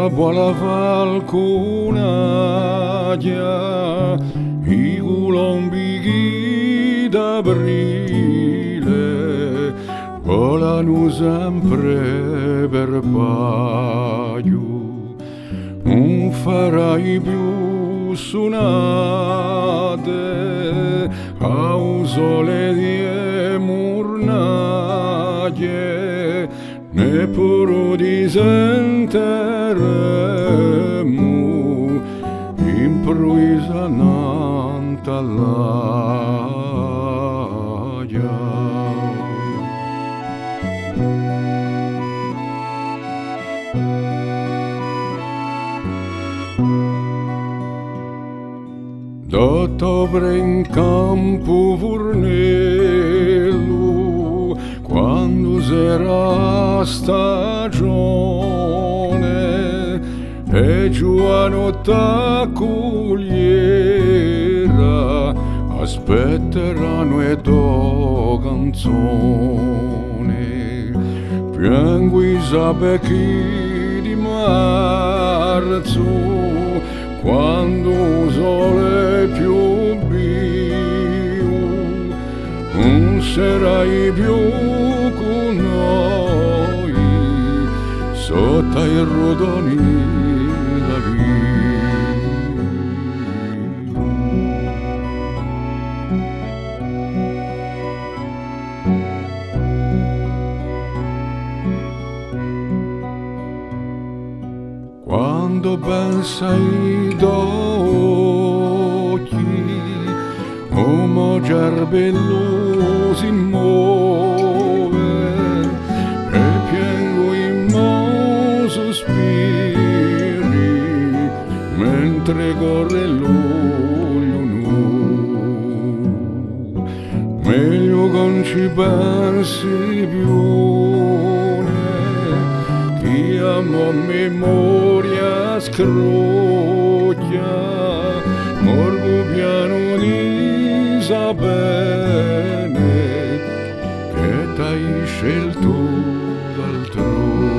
buona falconaia, i colombi d'aprile volano sempre per paio. Non farai più suonate a sole di murnaie, neppure ti sentiremo improvvisamente all'aia. D'ottobre in campo Fornello, quando sarà stagione, e Giuano t'accoglierà, aspetteranno e do canzone. Piango i sabecchi di marzo, quando il sole è più vivo, non sarai più con noi, sotto i rodoni da vita. Quando pensai d'occhi, uomo giarbello si muove, e piango in mo sospiri, mentre corre l'olio nu. Meglio non ci pensi più, chi amo memoria scrocchia, morgo piano di sapere che t'hai scelto d'altrui.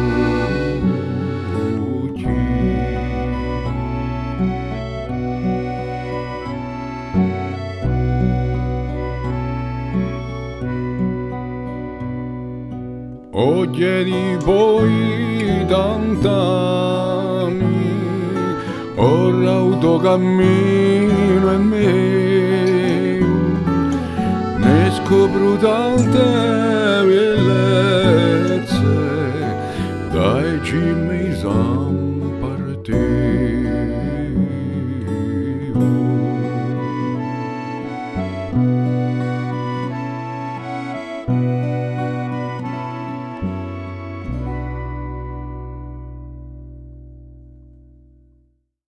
Oggi di poi tant'anni, ora autocammino e me, ne scopro tante bellezze, dai cimi san partire.